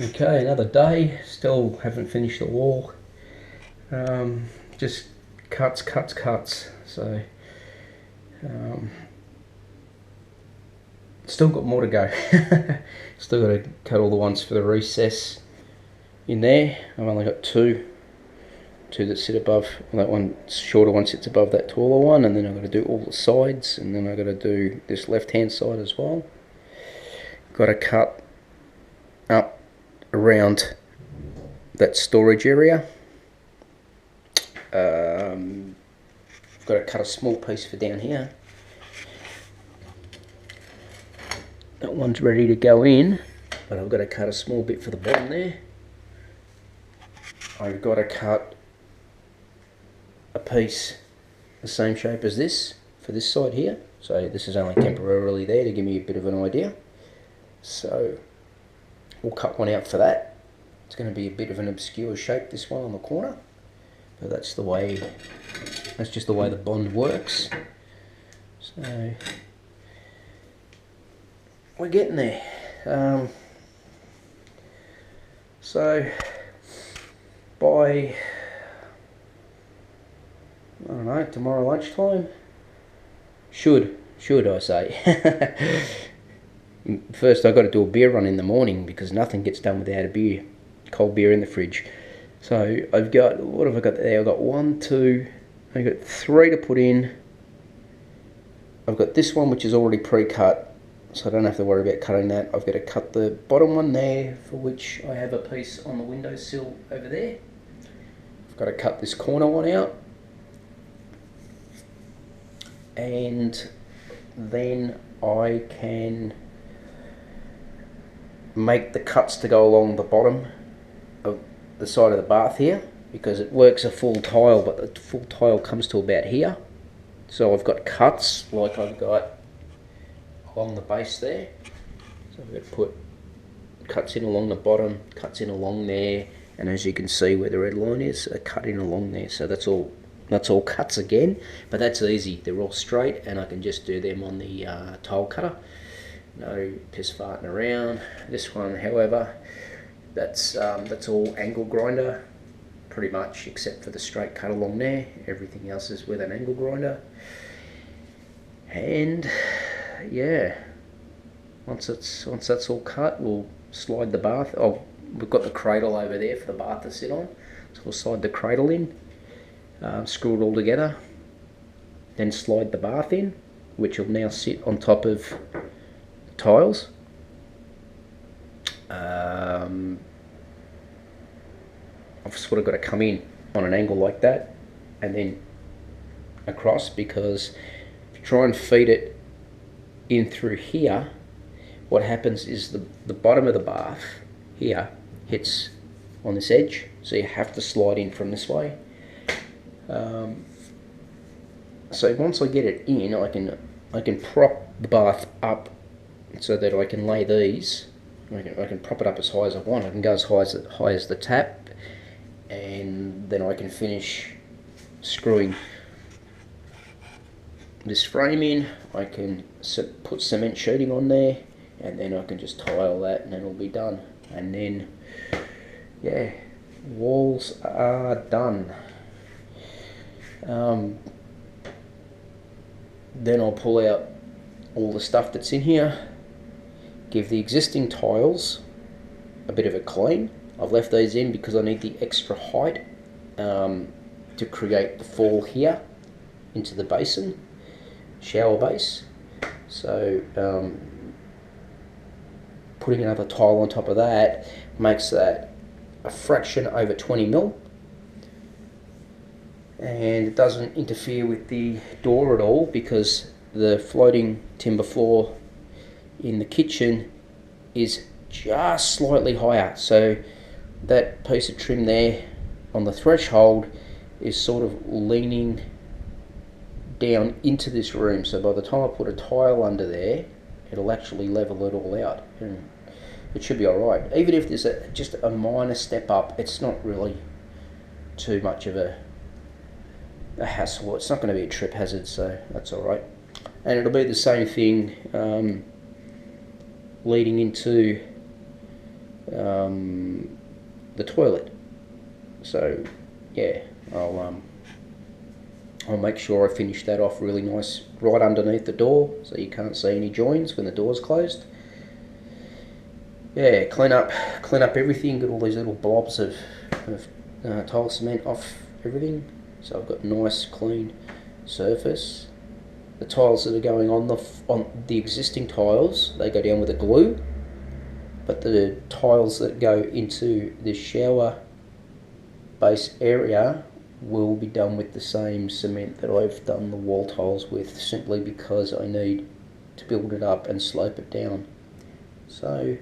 Okay, another day, still haven't finished the wall. Just cuts. So, still got more to go. Still got to cut all the ones for the recess in there. I've only got two that sit above. That one shorter one sits above that taller one, and then I've got to do all the sides, and then I've got to do this left-hand side as well. Got to cut up around that storage area. I've got to cut a small piece for down here. That one's ready to go in, but I've got to cut a small bit for the bottom there. I've got to cut a piece the same shape as this for this side here. So this is only temporarily there to give me a bit of an idea. So we'll cut one out for that. It's going to be a bit of an obscure shape, this one on the corner, but that's just the way the bond works. So we're getting there. So by, I don't know, tomorrow lunchtime, should I say. First I've got to do a beer run in the morning because nothing gets done without a beer, cold beer in the fridge. So I've got, what have I got there? I've got I've got 3 to put in. I've got this one which is already pre-cut, so I don't have to worry about cutting that. I've got to cut the bottom one there, for which I have a piece on the windowsill over there. I've got to cut this corner one out, and then I can make the cuts to go along the bottom of the side of the bath here, because it works a full tile, but the full tile comes to about here. So I've got cuts like I've got along the base there. So I've got to put cuts in along the bottom, cuts in along there, and as you can see where the red line is, a cut in along there. So that's all cuts again, but that's easy. They're all straight, and I can just do them on the tile cutter. No piss farting around. This one, however, that's all angle grinder, pretty much, except for the straight cut along there. Everything else is with an angle grinder. And yeah, once that's all cut, we'll slide the bath. Oh, we've got the cradle over there for the bath to sit on, so we'll slide the cradle in, screw it all together, then slide the bath in, which will now sit on top of the tiles. I've sort of got to come in on an angle like that and then across, because if you try and feed it in through here, what happens is the bottom of the bath here hits on this edge, so you have to slide in from this way. So once I get it in, I can prop the bath up so that I can lay these. I can prop it up as high as I want. I can go as high as the tap, and then I can finish screwing this frame in. I can put cement sheeting on there, and then I can just tile that, and then it'll be done. And then, yeah, walls are done. Then I'll pull out all the stuff that's in here, give the existing tiles a bit of a clean. I've left these in because I need the extra height to create the fall here into the basin, shower base. So putting another tile on top of that makes that a fraction over 20 mil, and it doesn't interfere with the door at all, because the floating timber floor in the kitchen is just slightly higher. So that piece of trim there on the threshold is sort of leaning down into this room, so by the time I put a tile under there, it'll actually level it all out, and it should be alright. Even if there's just a minor step up, it's not really too much of a hassle. It's not going to be a trip hazard, so that's alright. And it'll be the same thing leading into the toilet. So yeah, I'll make sure I finish that off really nice right underneath the door so you can't see any joins when the door's closed. Yeah, clean up everything, get all these little blobs of tile cement off everything. So I've got nice clean surface. The tiles that are going on the existing tiles, they go down with a glue, but the tiles that go into the shower base area will be done with the same cement that I've done the wall tiles with, simply because I need to build it up and slope it down. So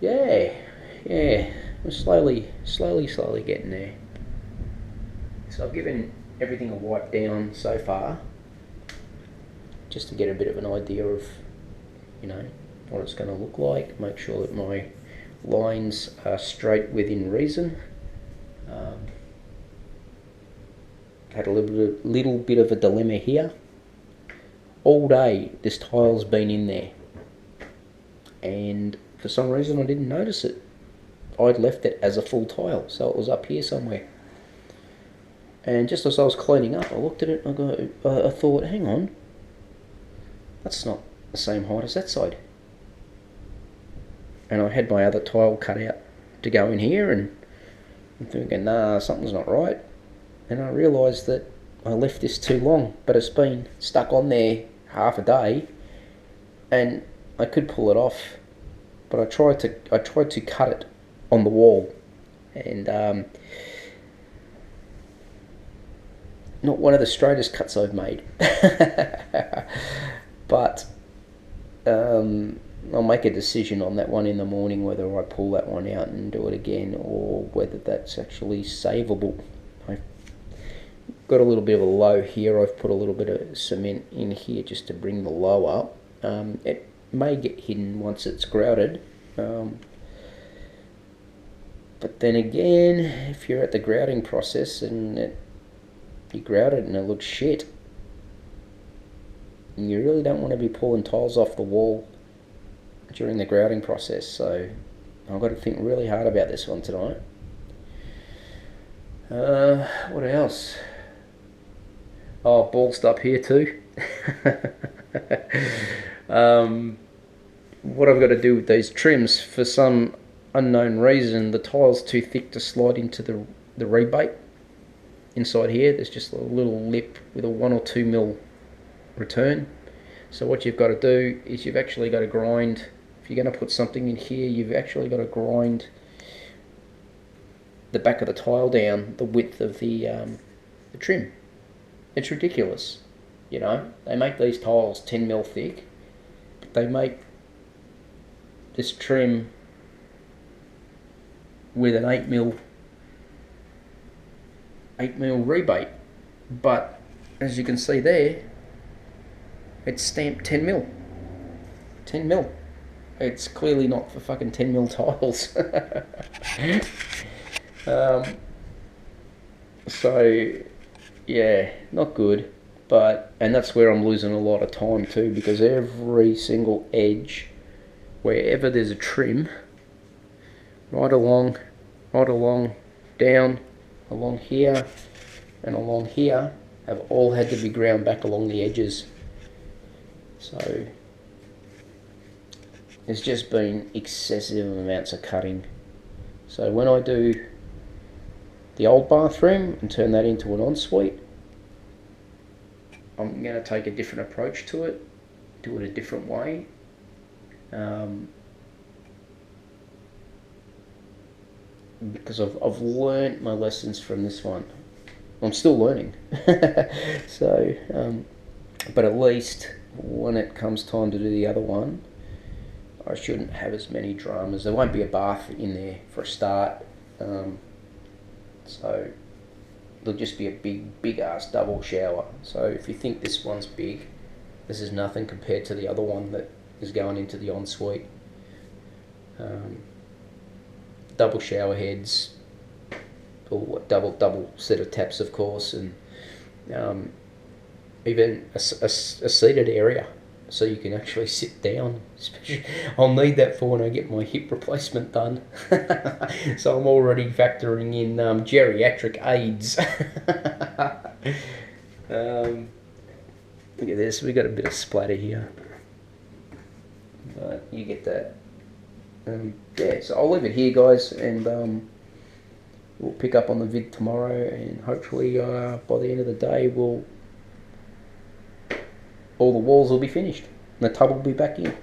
yeah, we're slowly getting there. So I've given everything a wipe down so far, just to get a bit of an idea of, what it's going to look like. Make sure that my lines are straight within reason. Had a little bit of a dilemma here. All day this tile's been in there, and for some reason I didn't notice it. I'd left it as a full tile, so it was up here somewhere. And just as I was cleaning up, I looked at it and I thought, hang on, that's not the same height as that side. And I had my other tile cut out to go in here, and I'm thinking, nah, something's not right. And I realised that I left this too long, but it's been stuck on there half a day, and I could pull it off, but I tried to cut it on the wall, and not one of the straightest cuts I've made. But I'll make a decision on that one in the morning, whether I pull that one out and do it again, or whether that's actually savable. I've got a little bit of a low here. I've put a little bit of cement in here just to bring the low up. It may get hidden once it's grouted. But then again, if you're at the grouting process and you grout it and it looks shit, you really don't want to be pulling tiles off the wall during the grouting process. So I've got to think really hard about this one tonight. What else? Oh, ballsed up here too. What I've got to do with these trims, for some unknown reason, the tile's too thick to slide into the rebate. Inside here, there's just a little lip with a 1 or 2 mil return. So what you've got to do is you've actually got to grind. If you're going to put something in here, you've actually got to grind the back of the tile down the width of the trim. It's ridiculous. They make these tiles 10 mil thick, but they make this trim with an 8 mil rebate, but as you can see there, it's stamped 10 mil. 10 mil. It's clearly not for fucking 10 mil tiles. So yeah, not good. And that's where I'm losing a lot of time too, because every single edge, wherever there's a trim, right along, down, along here, and along here, have all had to be ground back along the edges. So there's just been excessive amounts of cutting. So when I do the old bathroom and turn that into an ensuite, I'm going to take a different approach to it, do it a different way. Because I've learned my lessons from this one. I'm still learning. So, but at least when it comes time to do the other one, I shouldn't have as many dramas. There won't be a bath in there for a start. So there'll just be a big ass double shower. So if you think this one's big, this is nothing compared to the other one that is going into the ensuite. Double shower heads, or double set of taps, of course, and even a seated area. so you can actually sit down. Especially, I'll need that for when I get my hip replacement done. So I'm already factoring in geriatric aids. Look at this, we got a bit of splatter here. But you get that. Yeah, so I'll leave it here, guys, and we'll pick up on the vid tomorrow, and hopefully by the end of the day, all the walls will be finished, and the tub will be back in.